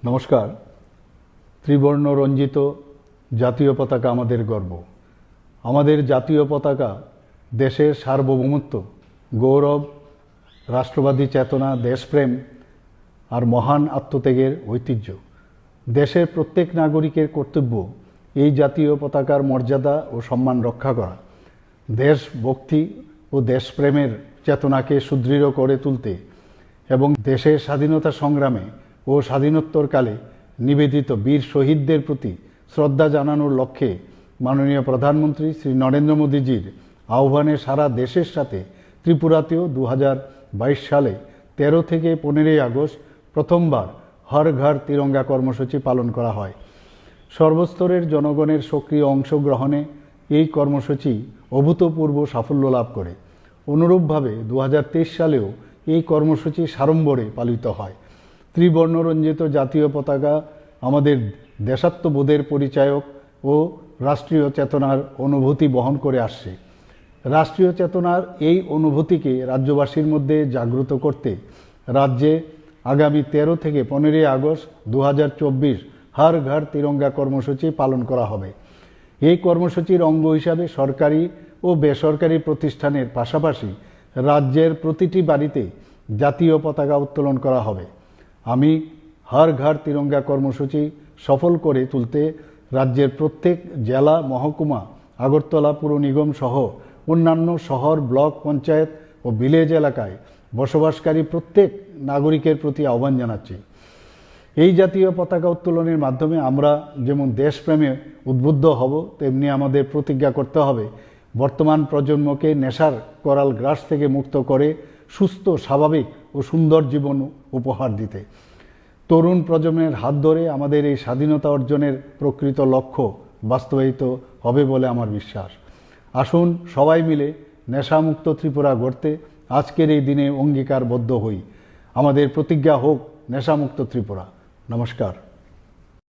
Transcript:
নমস্কার। ত্রিবর্ণ রঞ্জিত জাতীয় পতাকা আমাদের গর্ব। আমাদের জাতীয় পতাকা দেশের সার্বভৌমত্ব, গৌরব, রাষ্ট্রবাদী চেতনা, দেশপ্রেম আর মহান আত্মত্যাগের ঐতিহ্য। দেশের প্রত্যেক নাগরিকের কর্তব্য এই জাতীয় পতাকার মর্যাদা ও সম্মান রক্ষা করা, দেশভক্তি ও দেশপ্রেমের চেতনাকে সুদৃঢ় করে তুলতে এবং দেশের স্বাধীনতা সংগ্রামে ও স্বাধীনোত্তরকালে নিবেদিত বীর শহীদদের প্রতি শ্রদ্ধা জানানোর লক্ষ্যে মাননীয় প্রধানমন্ত্রী শ্রী নরেন্দ্র মোদীজির আহ্বানে সারা দেশের সাথে ত্রিপুরাতেও 2022 সালে 13 থেকে 15 আগস্ট প্রথমবার হর ঘর তিরঙ্গা কর্মসূচি পালন করা হয়। সর্বস্তরের জনগণের সক্রিয় অংশগ্রহণে এই কর্মসূচি অভূতপূর্ব সাফল্য লাভ করে। অনুরূপভাবে 2023 সালেও এই কর্মসূচি সাড়ম্বরে পালিত হয়। ত্রিবর্ণরঞ্জিত জাতীয় পতাকা আমাদের দেশাত্মবোধের পরিচায়ক ও রাষ্ট্রীয় চেতনার অনুভূতি বহন করে আসছে। রাষ্ট্রীয় চেতনার এই অনুভূতিকে রাজ্যবাসীর মধ্যে জাগ্রত করতে রাজ্যে আগামী 13 থেকে 15 আগস্ট 2024 হর ঘর তিরঙ্গা কর্মসূচি পালন করা হবে। এই কর্মসূচির অঙ্গ হিসাবে সরকারি ও বেসরকারি প্রতিষ্ঠানের পাশাপাশি রাজ্যের প্রতিটি বাড়িতে জাতীয় পতাকা উত্তোলন করা হবে। আমি হর ঘর তিরঙ্গা কর্মসূচি সফল করে তুলতে রাজ্যের প্রত্যেক জেলা, মহকুমা, আগরতলা পুর নিগম সহ অন্যান্য শহর, ব্লক, পঞ্চায়েত ও ভিলেজ এলাকায় বসবাসকারী প্রত্যেক নাগরিকের প্রতি আহ্বান জানাচ্ছি। এই জাতীয় পতাকা উত্তোলনের মাধ্যমে আমরা যেমন দেশপ্রেমে উদ্বুদ্ধ হব, তেমনি আমাদের প্রতিজ্ঞা করতে হবে বর্তমান প্রজন্মকে নেশার করাল গ্রাস থেকে মুক্ত করে সুস্থ, স্বাভাবিক ও সুন্দর জীবন উপহার দিতে। তরুণ প্রজন্মের হাত ধরে আমাদের এই স্বাধীনতা অর্জনের প্রকৃত লক্ষ্য বাস্তবায়িত হবে বলে আমার বিশ্বাস। আসুন সবাই মিলে নেশামুক্ত ত্রিপুরা গড়তে আজকের এই দিনে অঙ্গীকারবদ্ধ হই। আমাদের প্রতিজ্ঞা হোক নেশামুক্ত ত্রিপুরা। নমস্কার।